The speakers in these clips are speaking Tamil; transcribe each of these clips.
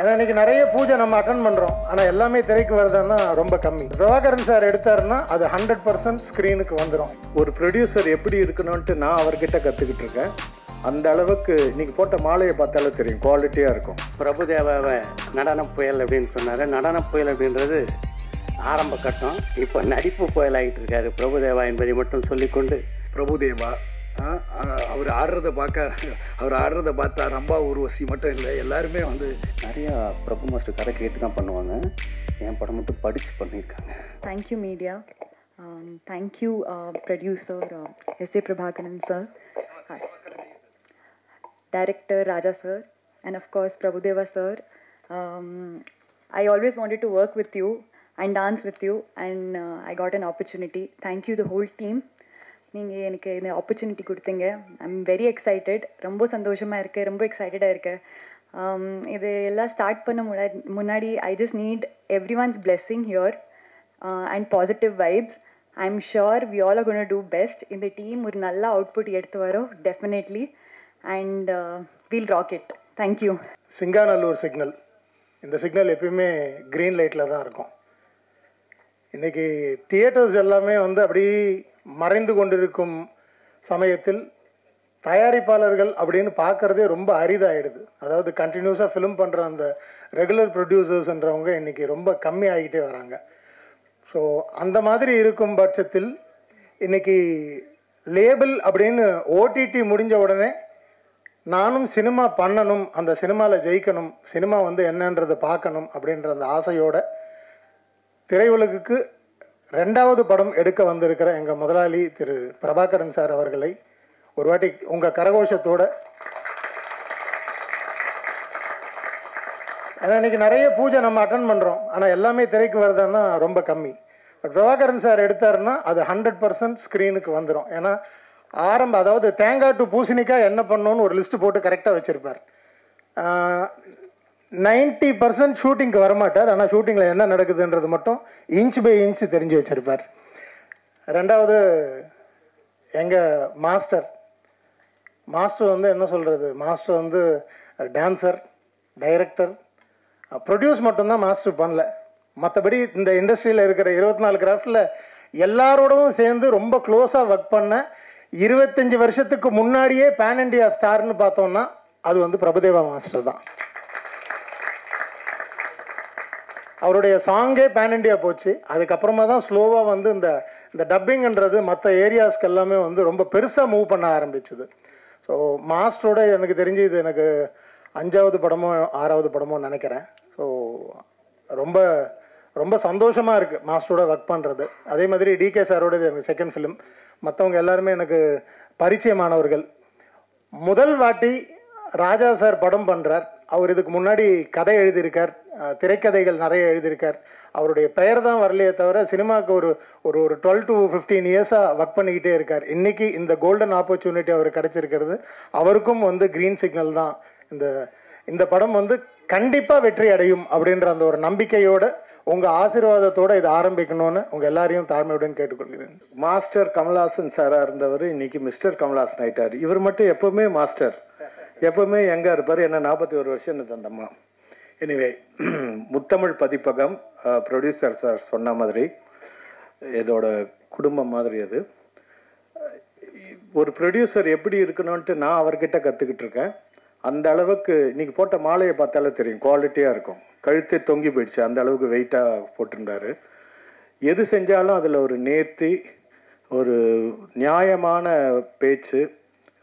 ஏன்னா இன்றைக்கி நிறைய பூஜை நம்ம அட்டன் பண்ணுறோம், ஆனால் எல்லாமே திரைக்கு வருதுன்னா ரொம்ப கம்மி. பிரபாகரன் சார் எடுத்தாருன்னா அது 100% ஸ்க்ரீனுக்கு வந்துடும். ஒரு ப்ரொடியூசர் எப்படி இருக்கணும்ன்ட்டு நான் அவர்கிட்ட கற்றுக்கிட்டு இருக்கேன். அந்த அளவுக்கு இன்றைக்கி போட்ட மாலையை பார்த்தாலும் தெரியும், குவாலிட்டியாக இருக்கும். பிரபுதேவாவை நடன புயல் அப்படின்னு சொன்னார். நடன புயல் அப்படின்றது ஆரம்ப கட்டம். இப்போ நடிப்பு புயல் ஆகிட்டு இருக்காரு பிரபுதேவா என்பதை மட்டும் சொல்லிக்கொண்டு, பிரபுதேவா அவர் ஆடுறதை பார்த்தா ரம்பா ஊர்வசி மட்டும் இல்லை, எல்லாருமே வந்து நிறையா பிரபு மாஸ்டர் கதை கேட்டு தான் பண்ணுவாங்க. என் படம் மட்டும் படித்து பண்ணியிருக்காங்க. Thank you media, thank you producer S.J. Prabhakaran sir, director Raja sir, and of course Prabhudeva sir. I always wanted to work with you and dance with you, and I got an opportunity. Thank you the whole team. நீங்கள் எனக்கு இந்த ஆப்பர்ச்சுனிட்டி கொடுத்தீங்க. I'm very excited. ரொம்ப சந்தோஷமாக இருக்குது, ரொம்ப எக்ஸைட்டடாக இருக்கேன். இது எல்லாம் ஸ்டார்ட் பண்ண முன்னாடி I just need everyone's blessing here and positive vibes. I am sure we all are gonna do best. இந்த டீம் ஒரு நல்ல அவுட்புட் எடுத்து வரோம் definitely, and we'll rock it. Thank you. Singanallur signal, இந்த சிக்னல் எப்பயுமே க்ரீன் லைட்டில் தான் இருக்கும். இன்றைக்கி தியேட்டர்ஸ் எல்லாமே வந்து அப்படி மறைந்து கொண்டிருக்கும் சமயத்தில் தயாரிப்பாளர்கள் அப்படின்னு பார்க்குறதே ரொம்ப அரிதாகிடுது. அதாவது கண்டினியூஸாக ஃபிலிம் பண்ணுற அந்த ரெகுலர் ப்ரொடியூசர்ஸ்ன்றவங்க இன்றைக்கி ரொம்ப கம்மி ஆகிட்டே வராங்க. ஸோ அந்த மாதிரி இருக்கும் பட்சத்தில் இன்றைக்கி லேபிள் அப்படின்னு ஓடிடி முடிஞ்ச உடனே நானும் சினிமா பண்ணணும், அந்த சினிமாவில் ஜெயிக்கணும், சினிமா வந்து என்னன்றதை பார்க்கணும் அப்படின்ற அந்த ஆசையோட திரையுலகுக்கு 2வது படம் எடுக்க வந்திருக்கிற எங்கள் முதலாளி திரு பிரபாகரன் சார் அவர்களை ஒரு வாட்டி உங்கள் கரகோஷத்தோட, ஏன்னா இன்றைக்கி நிறைய பூஜை நம்ம அட்டன் பண்ணுறோம், ஆனால் எல்லாமே திரைக்கு வருதுன்னா ரொம்ப கம்மி. பட் பிரபாகரன் சார் எடுத்தாருன்னா அது 100% ஸ்க்ரீனுக்கு வந்துடும். ஏன்னா அதாவது தேங்காய் டு பூசணிக்காய் என்ன பண்ணணும்னு ஒரு லிஸ்ட்டு போட்டு கரெக்டாக வச்சுருப்பார். 90% ஷூட்டிங்க்கு வரமாட்டார், ஆனால் ஷூட்டிங்கில் என்ன நடக்குதுன்றது மட்டும் இன்ச் பை இன்ச் தெரிஞ்சு வச்சுருப்பார். 2வது எங்கள் மாஸ்டர் வந்து என்ன சொல்கிறது, மாஸ்டர் வந்து டான்சர், டைரக்டர், ப்ரொடியூஸ் மட்டும்தான் மாஸ்டர் பண்ணல. மற்றபடி இந்த இண்டஸ்ட்ரியில் இருக்கிற 24 கிராஃப்டில் எல்லாரோடவும் சேர்ந்து ரொம்ப க்ளோஸாக ஒர்க் பண்ண 25 வருஷத்துக்கு முன்னாடியே பேன் இண்டியா ஸ்டார்னு பார்த்தோன்னா அது வந்து பிரபுதேவா மாஸ்டர் தான். அவருடைய சாங்கே பேன் இண்டியா போச்சு. அதுக்கப்புறமா தான் ஸ்லோவாக வந்து இந்த டப்பிங்ன்றது மற்ற ஏரியாஸ்க்கு எல்லாமே வந்து ரொம்ப பெருசாக மூவ் பண்ண ஆரம்பிச்சுது. ஸோ மாஸ்டரோட எனக்கு தெரிஞ்சு இது எனக்கு 5வது படமோ 6வது படமோ நினைக்கிறேன். ஸோ ரொம்ப ரொம்ப சந்தோஷமாக இருக்குது மாஸ்டரோட ஒர்க் பண்ணுறது. அதே மாதிரி டிகே சாரோட இது எனக்கு 2nd ஃபிலிம். மற்றவங்க எல்லாருமே எனக்கு பரிச்சயமானவர்கள். முதல் வாட்டி ராஜா சார் படம் பண்ணுறார். அவர் இதுக்கு முன்னாடி கதை எழுதியிருக்கார், திரைக்கதைகள் நிறைய எழுதியிருக்கார். அவருடைய பெயர் தான் வரலையே தவிர சினிமாவுக்கு ஒரு 12 to 15 இயர்ஸாக ஒர்க் பண்ணிக்கிட்டே இருக்கார். இன்றைக்கி இந்த கோல்டன் ஆப்பர்ச்சுனிட்டி அவர் கிடச்சிருக்கிறது. அவருக்கும் வந்து க்ரீன் சிக்னல் தான். இந்த படம் வந்து கண்டிப்பாக வெற்றி அடையும் அப்படின்ற அந்த ஒரு நம்பிக்கையோடு உங்கள் ஆசீர்வாதத்தோடு இதை ஆரம்பிக்கணும்னு உங்கள் எல்லாரையும் தாழ்மையுடன் கேட்டுக்கொள்கிறேன். மாஸ்டர் கமல்ஹாசன் சாராக இருந்தவர் இன்றைக்கி மிஸ்டர் கமல்ஹாசன் ஆகிட்டார். இவர் மட்டும் எப்போவுமே மாஸ்டர், எப்போவுமே எங்கே இருப்பார். என்ன 41 வருஷம்னு தந்தம்மா. எனிவே, முத்தமிழ் பதிப்பகம் ப்ரொடியூசர் சார் சொன்ன மாதிரி இதோட குடும்பம் மாதிரி அது. ஒரு ப்ரொடியூசர் எப்படி இருக்கணும்ன்ட்டு நான் அவர்கிட்ட கற்றுக்கிட்டு இருக்கேன். அந்த அளவுக்கு இன்றைக்கி போட்ட மாலையை பார்த்தாலே தெரியும், குவாலிட்டியாக இருக்கும். கழுத்தே தொங்கி போயிடுச்சு, அந்த அளவுக்கு வெயிட்டாக போட்டிருந்தார். எது செஞ்சாலும் அதில் ஒரு நேர்த்தி, ஒரு நியாயமான பேச்சு,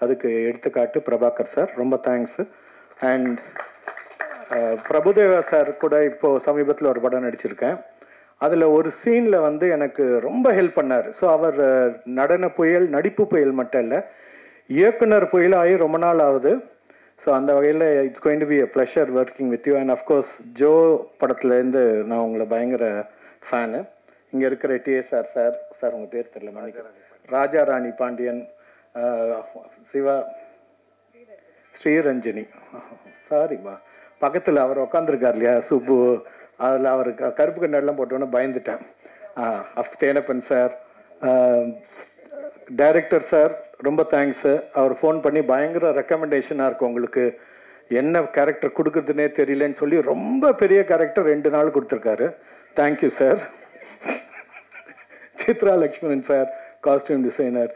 அதுக்கு எடுத்துக்காட்டு பிரபாகர் சார். ரொம்ப தேங்க்ஸு. அண்ட் பிரபுதேவா சார் கூட இப்போது சமீபத்தில் ஒரு படம் நடிச்சிருக்கேன். அதில் ஒரு சீனில் வந்து எனக்கு ரொம்ப ஹெல்ப் பண்ணார். ஸோ அவர் நடன புயல், நடிப்பு புயல் மட்டும் இல்லை, இயக்குனர் புயல் ஆகி ரொம்ப நாள் ஆகுது. ஸோ அந்த வகையில் it's going to be a pleasure working with you. And of course Joe படத்துலேருந்து நான் உங்களை பயங்கர ஃபேனு. இங்கே இருக்கிற டிஎஸ்ஆர் சார் உங்கள் பேர் தெரியல, மன்னிக்கிறேன், ராஜா ராணி பாண்டியன், சிவா, ஸ்ரீரஞ்சனி, சாரிம்மா, பக்கத்தில் அவர் உட்காந்துருக்கார் இல்லையா சுப்பு, அதில் அவர் கருப்பு கண்ணாடிலாம் போட்டோன்னே பயந்துட்டேன். தேனப்பன் சார், டைரக்டர் சார் ரொம்ப தேங்க்ஸு. அவர் ஃபோன் பண்ணி பயங்கர ரெக்கமெண்டேஷனாக இருக்கும் உங்களுக்கு, என்ன கேரக்டர் கொடுக்குறதுனே தெரியலன்னு சொல்லி ரொம்ப பெரிய கேரக்டர் 2 நாள் கொடுத்துருக்காரு. Thank you sir. Chitra Lakshmanan sir, costume designer,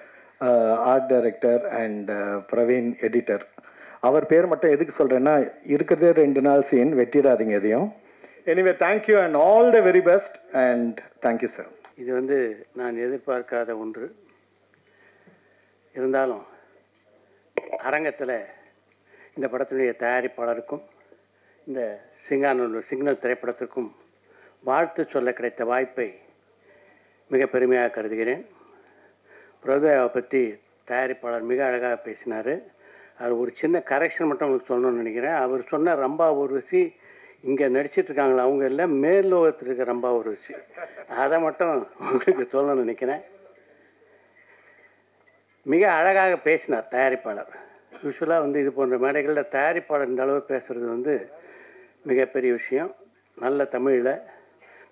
art director and Praveen editor. அவர் பேர் மட்டும் எதுக்கு சொல்கிறேன்னா, இருக்கிறதே 2 நாள் சீன், வெட்டிடாதீங்க எதையும். Anyway thank you and all the very best and thank you sir. இது வந்து நான் எதிர்பார்க்காத ஒன்று. இருந்தாலும் அரங்கத்தில் இந்த படத்தினுடைய தயாரிப்பாளருக்கும் இந்த சிங்கானூர் சிக்னல் திரைப்படத்திற்கும் வாழ்த்து சொல்ல கிடைத்த வாய்ப்பை மிக பெருமையாக கருதுகிறேன். பிரபுதேவாவை பற்றி தயாரிப்பாளர் மிக அழகாக பேசினார். அது ஒரு சின்ன கரெக்ஷன் மட்டும் உங்களுக்கு சொல்லணும்னு நினைக்கிறேன். அவர் சொன்ன ரம்பா ஊர்வசி இங்கே நடிச்சிட்ருக்காங்களா, அவங்க எல்லாம் மேல்லோகத்தில் இருக்க ரம்பா ஊர்வசி, அதை மட்டும் உங்களுக்கு சொல்லணும்னு நினைக்கிறேன். மிக அழகாக பேசினார் தயாரிப்பாளர். யூஸ்வலாக வந்து இது போன்ற மேடைகளில் தயாரிப்பாளர் இந்த அளவு பேசுகிறது வந்து மிகப்பெரிய விஷயம். நல்ல தமிழில்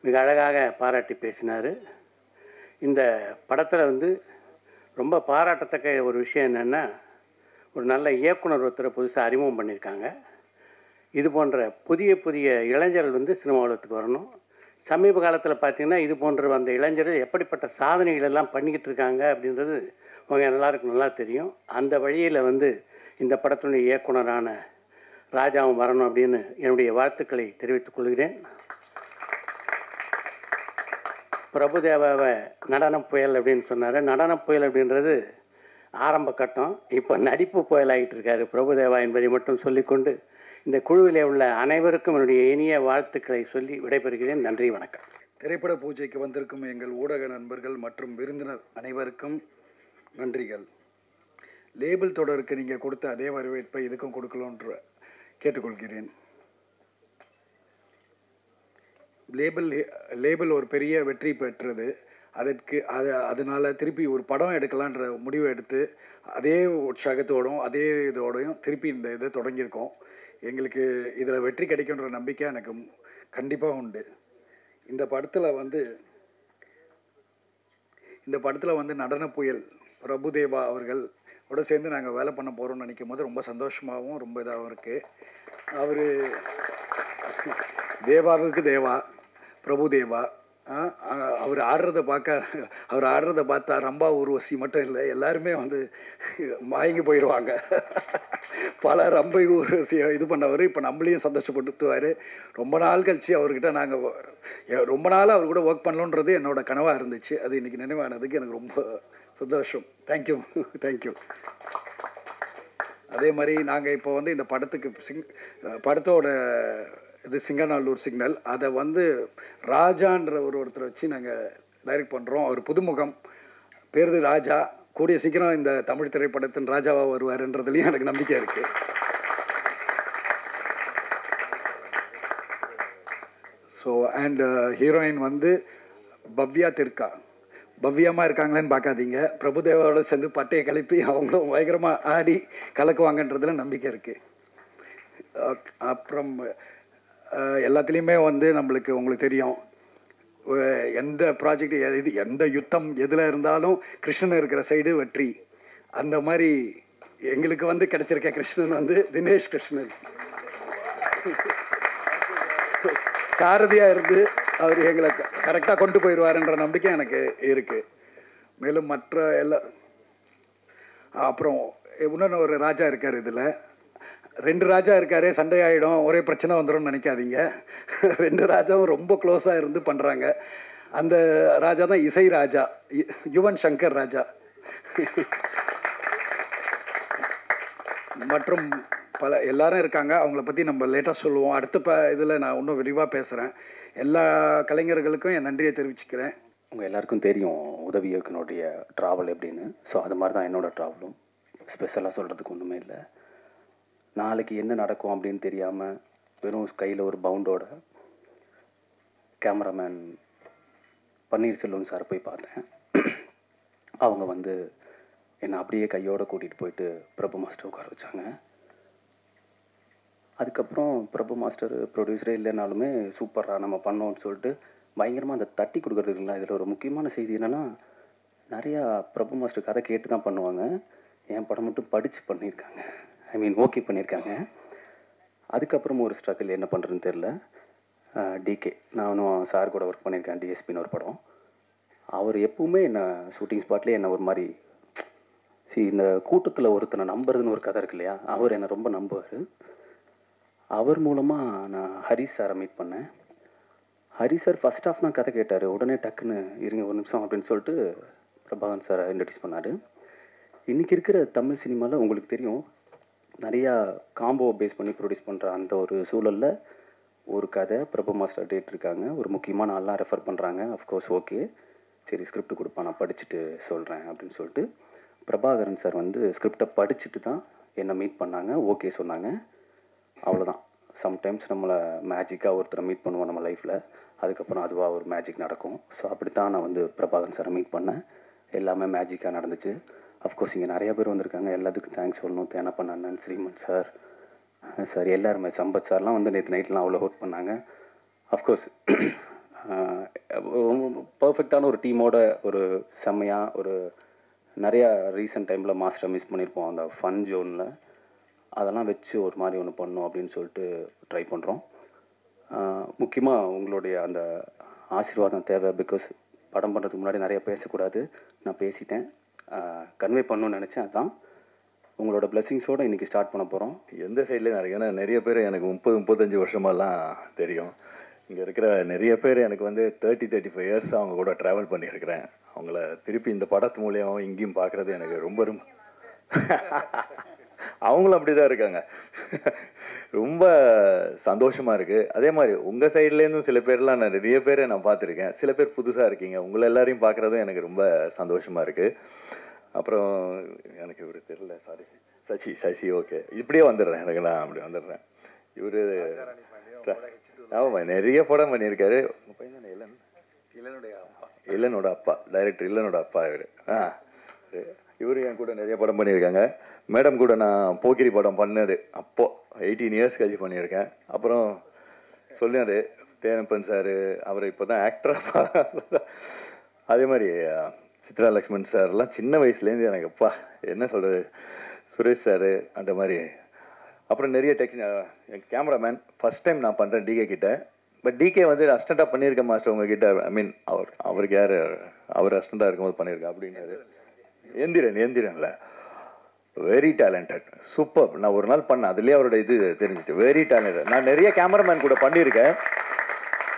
மிக அழகாக பாராட்டி பேசினார். இந்த படத்தில் வந்து ரொம்ப பாராட்டத்தக்க ஒரு விஷயம் என்னென்னா, ஒரு நல்ல இயக்குனர் ஒருத்தரை புதுசாக அறிமுகம் பண்ணியிருக்காங்க. இது போன்ற புதிய புதிய இளைஞர்கள் வந்து சினிமா உலகத்துக்கு வரணும். சமீப காலத்தில் பார்த்திங்கன்னா இது போன்ற அந்த இளைஞர்கள் எப்படிப்பட்ட சாதனைகள் எல்லாம் பண்ணிக்கிட்டு இருக்காங்க அப்படின்றது அவங்க எல்லாருக்கும் நல்லா தெரியும். அந்த வழியில் வந்து இந்த படத்தினுடைய இயக்குனரான ராஜாவும் வரணும் அப்படின்னு என்னுடைய வாழ்த்துக்களை தெரிவித்துக் கொள்கிறேன். பிரபுதேவாவை நடன புயல் அப்படின்னு சொன்னார். நடன புயல் அப்படின்றது ஆரம்ப கட்டம். இப்போ நடிப்பு புயல் ஆகிட்டு இருக்காரு பிரபுதேவா என்பதை மட்டும் சொல்லிக்கொண்டு இந்த குழுவிலே உள்ள அனைவருக்கும் என்னுடைய இனிய வாழ்த்துக்களை சொல்லி விடைபெறுகிறேன். நன்றி, வணக்கம். திரைப்பட பூஜைக்கு வந்திருக்கும் எங்கள் ஊடக நண்பர்கள் மற்றும் விருந்தினர் அனைவருக்கும் நன்றிகள். லேபிள் தொடருக்கு நீங்கள் கொடுத்த அதே வரவேற்பை இதுக்கும் கொடுக்கலான்ற கேட்டுக்கொள்கிறேன். லேபிள் ஒரு பெரிய வெற்றி பெற்றது. அதனால் திருப்பி ஒரு படம் எடுக்கலான்ற முடிவை எடுத்து அதே உற்சாகத்தோடும் அதே இதோடையும் திருப்பி இந்த இதை தொடங்கியிருக்கோம். எங்களுக்கு இதில் வெற்றி கிடைக்குன்ற நம்பிக்கை எனக்கு கண்டிப்பாக உண்டு. இந்த படத்தில் வந்து நடன புயல் பிரபுதேவா அவர்களோட சேர்ந்து நாங்கள் வேலை பண்ண போகிறோம்னு நினைக்கும் போது ரொம்ப சந்தோஷமாகவும் ரொம்ப இதாகவும் இருக்குது. அவர் தேவாவுக்கு தேவா, பிரபுதேவா. அவர் ஆடுறதை பார்த்தா ரம்பா ஊர்வசி மட்டும் இல்லை, எல்லாருமே வந்து மயங்கி போயிடுவாங்க. பல ரம்பை ஊர்வசியை இது பண்ணவர் இப்போ நம்மளையும் சந்தோஷப்படுத்துவார். ரொம்ப நாள் கழிச்சு அவர்கிட்ட ரொம்ப நாள் அவர் கூட ஒர்க் பண்ணணுன்றது என்னோட கனவாக இருந்துச்சு. அது இன்றைக்கி நினைவானதுக்கு எனக்கு ரொம்ப சந்தோஷம். தேங்க்யூ. அதே மாதிரி நாங்கள் இப்போ வந்து இந்த படத்தோட இது சிங்கநாளூர் சிக்னல், அதை வந்து ராஜான்ற ஒருத்தரை வச்சு நாங்கள் டைரக்ட் பண்ணுறோம். அவர் புதுமுகம், பேர் ராஜா. கூடிய சீக்கிரம் இந்த தமிழ் திரைப்படத்தின் ராஜாவாக வருவாருன்றதுலையும் எனக்கு நம்பிக்கை இருக்குது. ஸோ அண்ட் ஹீரோயின் வந்து பவ்யா திர்கா. பவ்யமாக இருக்காங்களேன்னு பார்க்காதீங்க, பிரபுதேவாவோட சேர்ந்து பட்டையை கிளப்பி அவங்களும் பயங்கரமாக ஆடி கலக்குவாங்கன்றதுல நம்பிக்கை இருக்குது. அப்புறம் எல்லாத்துலேயுமே வந்து உங்களுக்கு தெரியும், எந்த ப்ராஜெக்ட் எந்த யுத்தம் எதில் இருந்தாலும் கிருஷ்ணன் இருக்கிற சைடு வெற்றி. அந்த மாதிரி எங்களுக்கு வந்து கிடைச்சிருக்க கிருஷ்ணன் வந்து தினேஷ் கிருஷ்ணன் சாரதியாக இருந்து அவர் எங்களை கரெக்டாக கொண்டு போயிடுவாருன்ற நம்பிக்கை எனக்கு இருக்குது. மேலும் மற்ற அப்புறம் இன்னொன்று ஒரு ராஜா இருக்கார். இதில் 2 ராஜா இருக்காரு, சண்டை ஆகிடும், ஒரே பிரச்சனை வந்துடும் நினைக்காதீங்க. 2 ராஜாவும் ரொம்ப க்ளோஸாக இருந்து பண்ணுறாங்க. அந்த ராஜா தான் இசை ராஜா, யுவன் சங்கர் ராஜா. மற்றும் எல்லாரும் இருக்காங்க. அவங்கள பற்றி நம்ம லேட்டாக சொல்லுவோம். அடுத்த இதில் நான் இன்னும் விரிவாக பேசுகிறேன். எல்லா கலைஞர்களுக்கும் என் நன்றியை தெரிவிச்சுக்கிறேன். உங்கள் எல்லாருக்கும் தெரியும் உதவி இயக்குனருடைய ட்ராவல் எப்படின்னு. ஸோ அது மாதிரி தான் என்னோடய ட்ராவலும். ஸ்பெஷலாக சொல்கிறதுக்கு ஒன்றுமே இல்லை. நாளைக்கு என்ன நடக்கும் அப்படின்னு தெரியாமல் வெறும் கையில் ஒரு பவுண்டோட கேமராமேன் பன்னீர்செல்வம் சார் போய் பார்த்தேன். அவங்க வந்து என்னை அப்படியே கையோடு கூட்டிகிட்டு போயிட்டு பிரபு மாஸ்டர் உட்கார வச்சாங்க. அதுக்கப்புறம் பிரபு மாஸ்டர் ப்ரொடியூசரே இல்லைனாலுமே சூப்பராக நம்ம பண்ணோம்னு சொல்லிட்டு பயங்கரமாக அந்த தட்டி கொடுக்குறதுக்குங்களா. இதில் ஒரு முக்கியமான செய்தி என்னென்னா, நிறையா பிரபு மாஸ்டர் கதை கேட்டு தான் பண்ணுவாங்க. என் படம் மட்டும் படித்து பண்ணியிருக்காங்க. ஓகே பண்ணியிருக்காங்க. அதுக்கப்புறமும் ஒரு ஸ்ட்ரகிள், என்ன பண்ணுறதுன்னு தெரில. டிகே, நானும் சார் கூட ஒர்க் பண்ணியிருக்கேன், டிஎஸ்பின்னு ஒரு படம். அவர் எப்பவுமே என்ன ஷூட்டிங் ஸ்பாட்லேயே என்ன ஒரு மாதிரி இந்த கூட்டத்தில் ஒருத்தனை நம்புறதுன்னு ஒரு கதை இருக்கு இல்லையா, அவர் என்னை ரொம்ப நம்புவார். அவர் மூலமாக நான் ஹரிஷ் சாரை மீட் பண்ணேன். ஹரிஷ் சார் ஃபஸ்ட் ஆஃப் தான் கதை கேட்டார். உடனே டக்குன்னு இருங்க ஒரு நிமிஷம் அப்படின்னு சொல்லிட்டு பிரபாகரன் சாரை இன்ட்ரடியூஸ் பண்ணார். இன்றைக்கி இருக்கிற தமிழ் சினிமாவில் உங்களுக்கு தெரியும், நிறையா காம்போ பேஸ் பண்ணி ப்ரொடியூஸ் பண்ணுற அந்த ஒரு சூழலில் ஒரு கதை பிரபு மாஸ்டர் டேட் இருக்காங்க, ஒரு முக்கியமான ஆள்லாம் ரெஃபர் பண்ணுறாங்க. அஃப்கோர்ஸ் ஓகே, சரி ஸ்கிரிப்ட் கொடுப்பா, நான் படிச்சுட்டு சொல்கிறேன் அப்படின்னு சொல்லிட்டு பிரபாகரன் சார் வந்து ஸ்கிரிப்டை படிச்சுட்டு தான் என்னை மீட் பண்ணாங்க, ஓகே சொன்னாங்க. அவ்வளோதான். சம்டைம்ஸ் நம்மளை மேஜிக்காக ஒருத்தரை மீட் பண்ணுவோம் நம்ம லைஃப்பில், அதுக்கப்புறம் அதுவாக ஒரு மேஜிக் நடக்கும். ஸோ அப்படி தான் நான் வந்து பிரபாகரன் சாரை மீட் பண்ணேன். எல்லாமே மேஜிக்காக நடந்துச்சு. அஃப்கோர்ஸ் இங்கே நிறைய பேர் வந்திருக்காங்க, எல்லாத்துக்கும் தேங்க்ஸ் சொல்லணும். தேனப்பன் அண்ணன், ஸ்ரீமன் சார், சார் எல்லாருமே, சம்பத் சார்லாம் வந்து நேற்று நைட்லாம் அவ்வளோ ஹோட் பண்ணாங்க. அஃப்கோர்ஸ் பர்ஃபெக்டான ஒரு டீமோட ஒரு செம்மையாக ஒரு நிறையா ரீசெண்ட் டைமில் மாஸ்டரை மிஸ் பண்ணியிருப்போம் அந்த ஃபன் ஜோனில். அதெல்லாம் வச்சு ஒரு மாதிரி ஒன்று பண்ணோம் அப்படின்னு சொல்லிட்டு ட்ரை பண்ணுறோம். முக்கியமாக உங்களுடைய அந்த ஆசீர்வாதம் தேவை. பிகாஸ் படம் பண்ணுறதுக்கு முன்னாடி நிறைய பேசக்கூடாது, நான் பேசிட்டேன், கன்வே பண்ணணும்னு நினச்சேன். அதுதான் உங்களோட பிளெஸிங்ஸோடு இன்றைக்கி ஸ்டார்ட் பண்ண போகிறோம். எந்த சைட்லேயும் நிறைய, ஏன்னா நிறைய பேர் எனக்கு 30-35 வருஷமாலாம் தெரியும். இங்கே இருக்கிற நிறைய பேர் எனக்கு வந்து 30-35 இயர்ஸ் அவங்க கூட ட்ராவல் பண்ணியிருக்கிறேன். அவங்கள திருப்பி இந்த படத்து மூலியம் இங்கேயும் பார்க்குறது எனக்கு ரொம்ப ரொம்ப அவங்களும் அப்படி தான் இருக்காங்க. ரொம்ப சந்தோஷமாக இருக்குது. அதே மாதிரி உங்கள் சைட்லேருந்தும் சில பேர்லாம் நான் நிறைய பேரை நான் பார்த்துருக்கேன். சில பேர் புதுசாக இருக்கீங்க, உங்களை எல்லாரையும் பார்க்குறதும் எனக்கு ரொம்ப சந்தோஷமாக இருக்குது. அப்புறம் எனக்கு இவர் தெரியல, சாரி, சசி ஓகே, இப்படியே வந்துடுறேன், எனக்கு நான் அப்படி வந்துடுறேன். இவர் ஆமாம் நிறைய படம் பண்ணியிருக்காரு. உங்கள் பையன் தானே இல்லனோட அப்பா, டைரக்டர் இல்லனோட அப்பா இவர். இவர் என் கூட நிறைய படம் பண்ணியிருக்காங்க. மேடம் கூட நான் போக்கிரி படம் பண்ணது அப்போது 18 இயர்ஸ் கழிச்சு பண்ணியிருக்கேன். அப்புறம் சொன்னார் தேனப்பன் சார், அவர் இப்போ தான் ஆக்டராக. அதே மாதிரி சித்ரா லக்ஷ்மண் சார்லாம் சின்ன வயசுலேருந்து எனக்கு அப்பா என்ன சொல்கிறது, சுரேஷ் சார் அந்த மாதிரி. அப்புறம் நிறைய என் கேமராமேன் ஃபஸ்ட் டைம் நான் பண்ணுறேன் டிகே கிட்ட. பட் டிகே வந்து அசிஸ்டண்ட்டாக பண்ணியிருக்கேன் மாஸ்டர் உங்ககிட்ட. ஐ மீன் அவருக்கு யார், அவர் அசிஸ்டண்ட்டாக இருக்கும்போது பண்ணியிருக்கேன் அப்படின்னாரு. எந்திரன்ல வெரி டேலண்டட், சூப்பர். நான் ஒரு நாள் பண்ணேன், அதுலேயே அவரோட இது தெரிஞ்சிச்சு, வெரி டேலண்டட். நான் நிறைய கேமராமேன் கூட பண்ணியிருக்கேன்,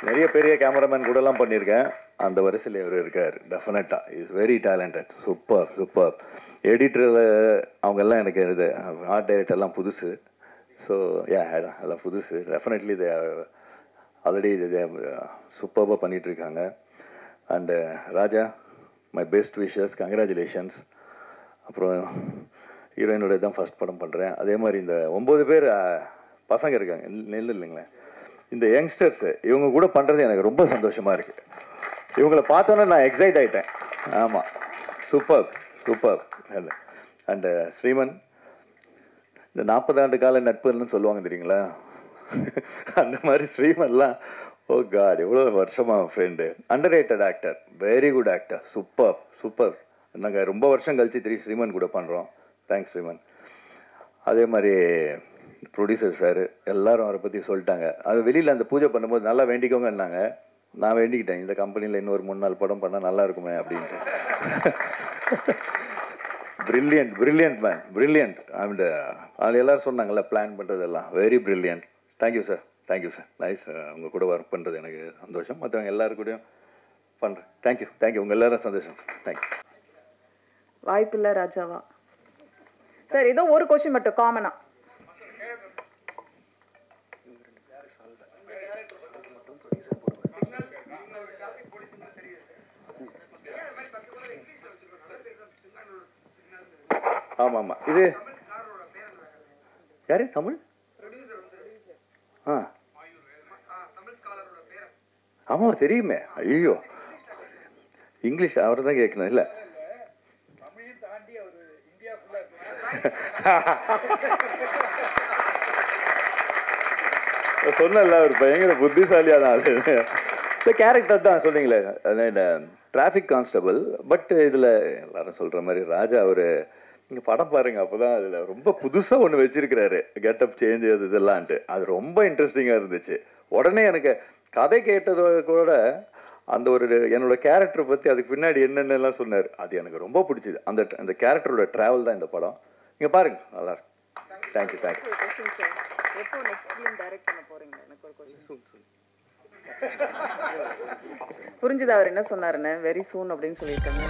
நிறைய பெரிய கேமராமேன் கூடலாம் பண்ணியிருக்கேன். அந்த வரிசையில் இவர் இருக்கார். டெஃபினட்டாக is very talented, super super. எடிட்டரில் அவங்கெல்லாம் எனக்கு இது ஆர்ட் டைரக்டர்லாம் புதுசு. ஸோ எல்லாம் புதுசு. டெஃபினெட்லி இது ஆல்ரெடி இது சூப்பராக பண்ணிகிட்ருக்காங்க. And Raja, my best wishes, congratulations. அப்புறம் ஹீரோயினோட தான் ஃபஸ்ட் படம் பண்ணுறேன். அதே மாதிரி இந்த 9 பேர் பசங்க இருக்காங்க, நெல் இல்லைங்களேன், இந்த யங்ஸ்டர்ஸு, இவங்க கூட பண்ணுறது எனக்கு ரொம்ப சந்தோஷமாக இருக்குது. இவங்களை பார்த்தோன்னே நான் எக்ஸைட் ஆகிட்டேன். ஆமாம், சூப்பர் சூப்பர். அண்டு ஸ்ரீமன், இந்த 40 ஆண்டு கால நட்புன்னு சொல்லுவாங்க தெரியுங்களா, அந்த மாதிரி ஸ்ரீமன்லாம் ஓ காட் எவ்வளோ வருஷமாக friend. Under rated actor, very good actor, super super. நாங்கள் ரொம்ப வருஷம் கழிச்சு ஸ்ரீமன் கூட பண்ணுறோம். தேங்க்ஸ் ஸ்ரீமன். அதே மாதிரி ப்ரொடியூசர் சார் எல்லாரும் அவரை பற்றி சொல்லிட்டாங்க. அது வெளியில் அந்த பூஜை பண்ணும்போது நல்லா வேண்டிக்கோங்கன்னாங்க. நான் வேண்டிக்கிட்டேன், இந்த கம்பெனியில் இன்னொரு 3-4 படம் பண்ணால் நல்லா இருக்குமே அப்படின்ட்டு. Brilliant brilliant man, brilliant. And அது எல்லோரும் சொன்னாங்கல்ல பிளான் பண்ணுறதெல்லாம், very brilliant. Thank you sir, thank you sir. Nice, உங்கள் கூட ஒர்க் பண்ணுறது எனக்கு சந்தோஷம். மற்றவங்க எல்லாரும் கூடயும் பண்ணுறேன். தேங்க்யூ தேங்க்யூ, உங்கள் எல்லாரும் சந்தோஷம் சார். தேங்க்யூ. வாய்ப்பில்லை ராஜாவா சார், ஏதோ ஒரு கொஸ்டின் மட்டும் காமனா. ஆமாம் ஆமாம், இது யாரு தமிழ்? ஆமாம் தெரியுமே. ஐயோ இங்கிலீஷ் அவர் தான் கேட்கணும். இல்லை சொன்னல, ஒரு பயங்கர புத்திசாலியா தான். அது இந்த கேரக்டர் தான் சொன்னீங்களே, டிராஃபிக் கான்ஸ்டபிள். பட் இதில் எல்லாரும் சொல்கிற மாதிரி ராஜா அவர் நீங்கள் படம் பாருங்க, அப்போ தான் அதில் ரொம்ப புதுசாக ஒன்று வச்சிருக்கிறாரு, கெட்டப் சேஞ்ச் அது இதெல்லாம்ட்டு. அது ரொம்ப இன்ட்ரெஸ்டிங்காக இருந்துச்சு. உடனே எனக்கு கதை கேட்டதோட கூட அந்த ஒரு என்னோட கேரக்டரை பற்றி அதுக்கு பின்னாடி என்னென்னலாம் சொன்னார், அது எனக்கு ரொம்ப பிடிச்சிது. அந்த கேரக்டரோட ட்ராவல் தான் இந்த படம். நீங்கள் பாருங்க, நல்லா இருக்கும். Thank you thank you. எப்போ நெக்ஸ்ட் ஃபிலிம் டைரக்ட் பண்ண போறீங்க? எனக்கு ஒரு क्वेश्चन. புரிஞ்சுதா அவர் என்ன சொன்னாருன்னு? வெரி சூன் அப்படின்னு சொல்லியிருக்காங்க.